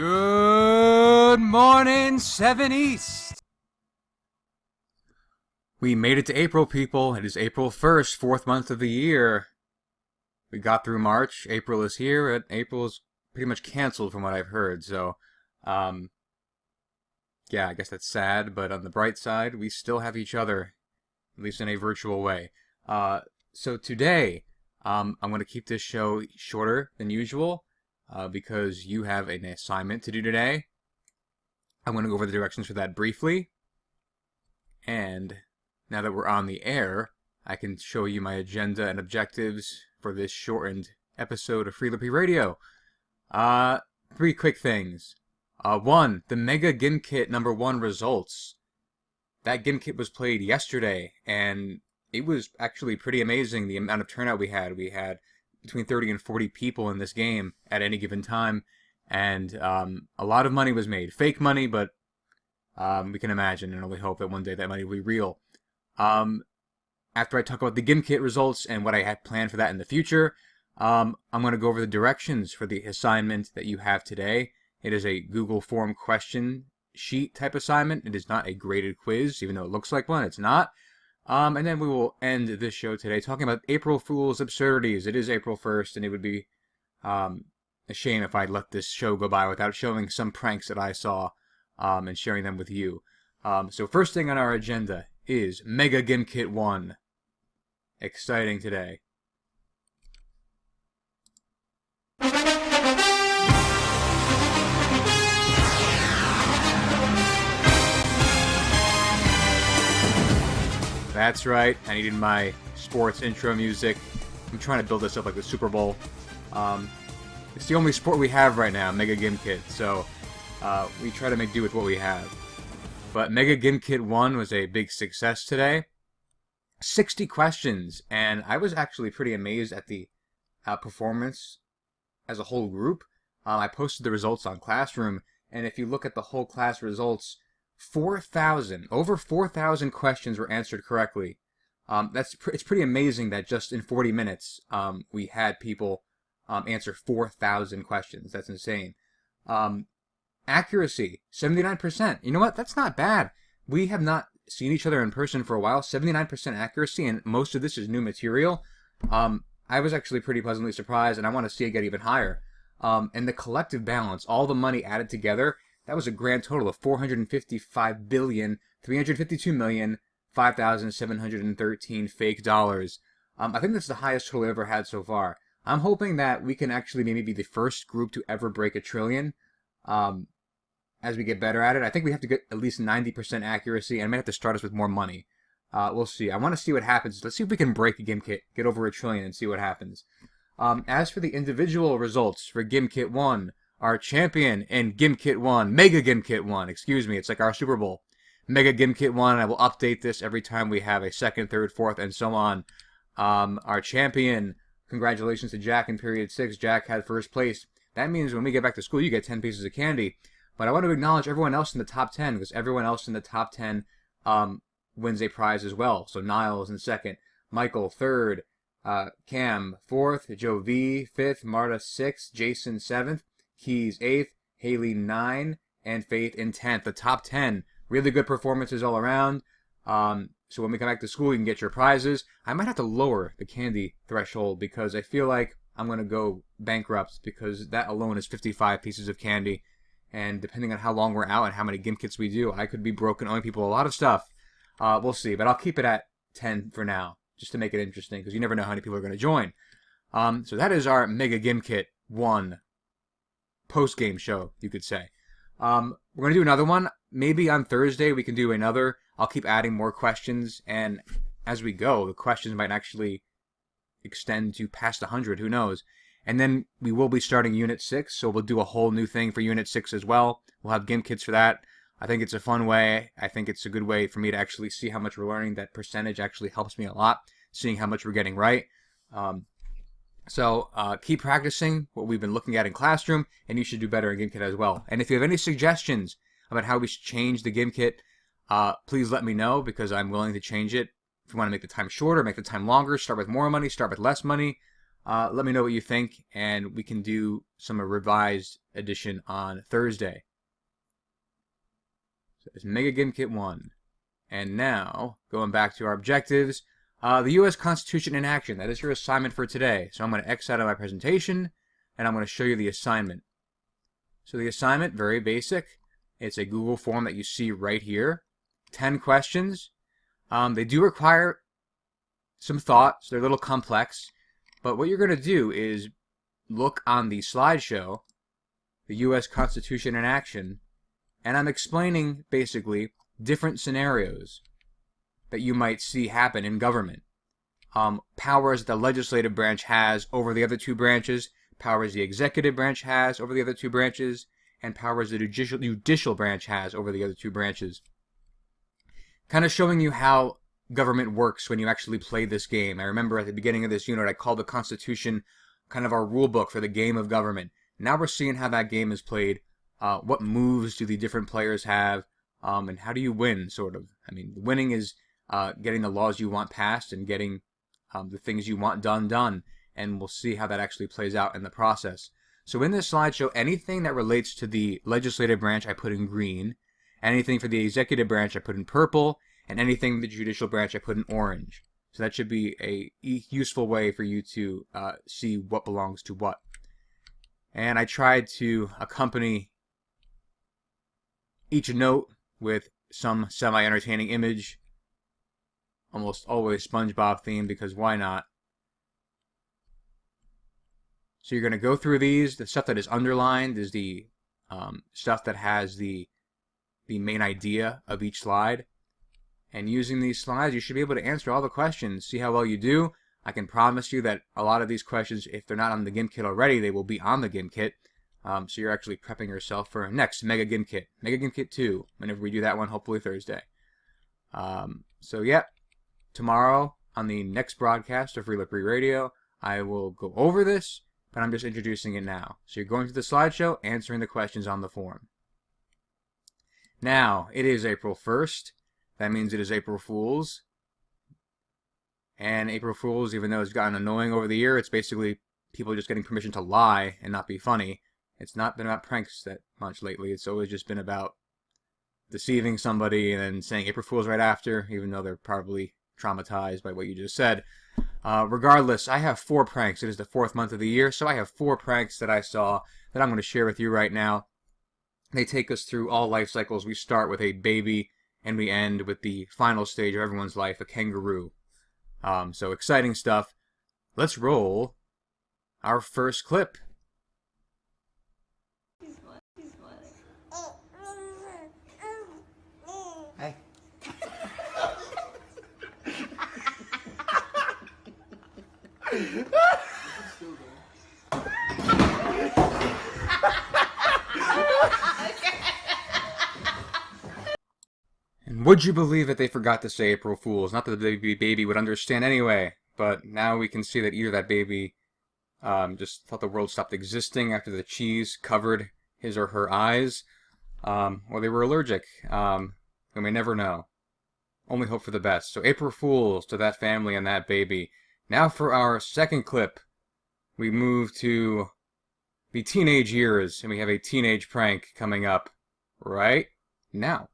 Good morning, 7 East. We made it to April, people. It is April 1st, fourth month of the year. We got through March. April is here, and April is pretty much canceled from what I've heard. So, yeah, I guess that's sad, but on the bright side, we still have each other, at least in a virtual way. So today, I'm going to keep this show shorter than usual. Because you have an assignment to do today. I'm going to go over the directions for that briefly. And now that we're on the air, I can show you my agenda and objectives for this shortened episode of LEPRE Radio. Three quick things. One, the MEGA GIMKIT #1 results. That GIMKIT was played yesterday, and it was actually pretty amazing the amount of turnout we had. We had between 30 and 40 people in this game at any given time, and a lot of money was made. Fake money, but we can imagine and only hope that one day that money will be real. After I talk about the GIMKIT results and what I had planned for that in the future, I'm going to go over the directions for the assignment that you have today. It is a Google form question sheet type assignment. It is not a graded quiz, even though it looks like one. It's not. And then we will end this show today talking about April Fool's absurdities. It is April 1st, and it would be a shame if I'd let this show go by without showing some pranks that I saw and sharing them with you. So first thing on our agenda is MEGA GIMKIT 1. Exciting today. That's right, I needed my sports intro music. I'm trying to build this up like the Super Bowl. It's the only sport we have right now, MEGA GIMKIT, so we try to make do with what we have. But MEGA GIMKIT 1 was a big success today. 60 questions, and I was actually pretty amazed at the performance as a whole group. I posted the results on Classroom, and if you look at the whole class results, over 4,000 questions were answered correctly. It's pretty amazing that just in 40 minutes we had people answer 4,000 questions. That's insane. Accuracy, 79%. You know what? That's not bad. We have not seen each other in person for a while. 79% accuracy, and most of this is new material. I was actually pretty pleasantly surprised, and I want to see it get even higher. And the collective balance, all the money added together, that was a grand total of $455,352,005,713 fake dollars. I think that's the highest total we've ever had so far. I'm hoping that we can actually maybe be the first group to ever break $1 trillion as we get better at it. I think we have to get at least 90% accuracy, and I might have to start us with more money. We'll see. I want to see what happens. Let's see if we can break a GIMKIT, get over $1 trillion, and see what happens. As for the individual results for GIMKIT 1, our champion in GIMKIT 1, MEGA GIMKIT 1, excuse me, it's like our Super Bowl. MEGA GIMKIT 1, I will update this every time we have a second, third, fourth, and so on. Our champion, congratulations to Jack in period 6. Jack had first place. That means when we get back to school, you get 10 pieces of candy. But I want to acknowledge everyone else in the top 10, because everyone else in the top 10 wins a prize as well. So Niles in second, Michael third, Cam fourth, Joe V fifth, Marta 6th, Jason 7th, Keys 8th, Haley 9th, and Faith in 10th. The top 10. Really good performances all around. So when we come back to school, you can get your prizes. I might have to lower the candy threshold because I feel like I'm going to go bankrupt because that alone is 55 pieces of candy. And depending on how long we're out and how many GIMKITs we do, I could be broke and owing people a lot of stuff. We'll see, but I'll keep it at 10 for now, just to make it interesting, because you never know how many people are going to join. So that is our MEGA GIMKIT 1 post-game show, you could say. We're going to do another one. Maybe on Thursday we can do another. I'll keep adding more questions, and as we go, the questions might actually extend to past 100, who knows. And then we will be starting Unit 6, so we'll do a whole new thing for Unit 6 as well. We'll have GIMKITs for that. I think it's a fun way. I think it's a good way for me to actually see how much we're learning. That percentage actually helps me a lot, seeing how much we're getting right. So keep practicing what we've been looking at in Classroom, and you should do better in GIMKIT as well. And if you have any suggestions about how we should change the GIMKIT, please let me know, because I'm willing to change it. If you want to make the time shorter, make the time longer, start with more money, start with less money, Let me know what you think, and we can do some revised edition on Thursday. So it's Mega GIMKIT 1. And now, going back to our objectives, the U.S. Constitution in action. That is your assignment for today. So I'm going to X out of my presentation, and I'm going to show you the assignment. So the assignment, very basic. It's a Google form that you see right here. 10 questions. They do require some thought, so they're a little complex. But what you're going to do is look on the slideshow, the U.S. Constitution in action, and I'm explaining, basically, different scenarios that you might see happen in government. Powers that the legislative branch has over the other two branches, powers the executive branch has over the other two branches, and powers the judicial branch has over the other two branches. Kind of showing you how government works when you actually play this game. I remember at the beginning of this unit I called the Constitution kind of our rule book for the game of government. Now we're seeing how that game is played. What moves do the different players have, and how do you win, sort of. I mean, winning is getting the laws you want passed and getting the things you want done, and we'll see how that actually plays out in the process. So in this slideshow, anything that relates to the legislative branch I put in green, anything for the executive branch I put in purple, and anything in the judicial branch I put in orange. So that should be a useful way for you to see what belongs to what. And I tried to accompany each note with some semi-entertaining image, almost always SpongeBob themed, because why not? So you're going to go through these. The stuff that is underlined is the stuff that has the main idea of each slide. And using these slides, you should be able to answer all the questions. See how well you do. I can promise you that a lot of these questions, if they're not on the GIMKIT already, they will be on the GIMKIT. So you're actually prepping yourself for next Mega GIMKIT. Mega GIMKIT 2, whenever we do that one, hopefully Thursday. So yeah, tomorrow on the next broadcast of LEPRE Radio, I will go over this, but I'm just introducing it now. So you're going through the slideshow, answering the questions on the form. Now, it is April 1st. That means it is April Fool's. And April Fool's, even though it's gotten annoying over the year, it's basically people just getting permission to lie and not be funny. It's not been about pranks that much lately. It's always just been about deceiving somebody and then saying April Fool's right after, even though they're probably traumatized by what you just said. Regardless, I have 4 pranks. It is the 4th month of the year, so I have 4 pranks that I saw that I'm going to share with you right now. They take us through all life cycles. We start with a baby, and we end with the final stage of everyone's life, a kangaroo. So exciting stuff. Let's roll our first clip. Hey. And would you believe that they forgot to say April Fool's? Not that the baby would understand anyway, but now we can see that either that baby just thought the world stopped existing after the cheese covered his or her eyes, or they were allergic. We may never know. Only hope for the best. So April Fool's to that family and that baby. Now for our second clip, we move to the teenage years, and we have a teenage prank coming up right now.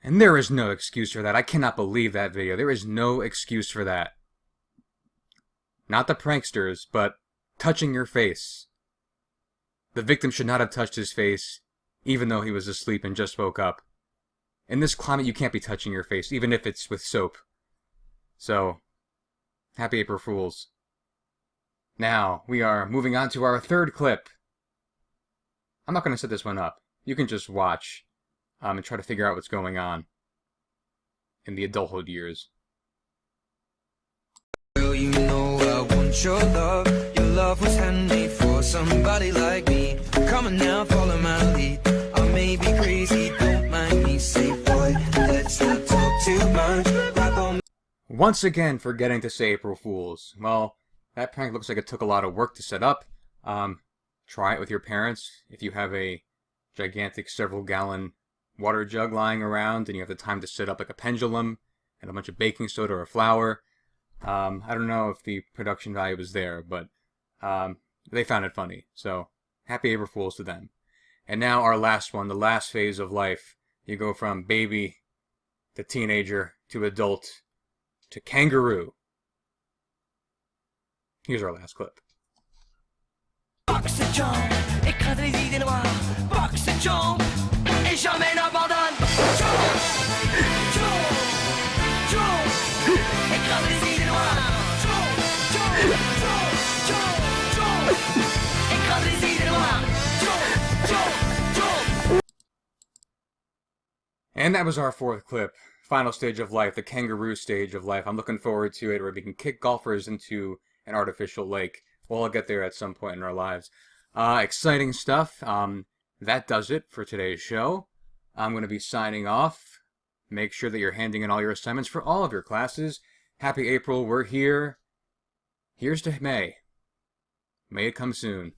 And there is no excuse for that. I cannot believe that video. There is no excuse for that. Not the pranksters, but touching your face. The victim should not have touched his face, even though he was asleep and just woke up. In this climate, you can't be touching your face, even if it's with soap. So, happy April Fools. Now, we are moving on to our third clip. I'm not going to set this one up. You can just watch and try to figure out what's going on in the adulthood years. Girl, you know I want your love. Your love was handmade for somebody like me. Come on now, follow my lead. I may be crazy, don't mind me. Say, boy, let's not talk too much. Once again, forgetting to say April Fools. Well, That prank looks like it took a lot of work to set up. Try it with your parents. If you have a gigantic several-gallon water jug lying around and you have the time to set up like a pendulum and a bunch of baking soda or flour. I don't know if the production value was there, but they found it funny. So happy April Fools to them. And now our last one, the last phase of life. You go from baby to teenager to adult to kangaroo. Here's our last clip. And that was our fourth clip. Final stage of life, the kangaroo stage of life. I'm looking forward to it, where we can kick golfers into an artificial lake. We'll all get there at some point in our lives. Exciting stuff. That does it for today's show. I'm going to be signing off. Make sure that you're handing in all your assignments for all of your classes. Happy April. We're here. Here's to May. May it come soon.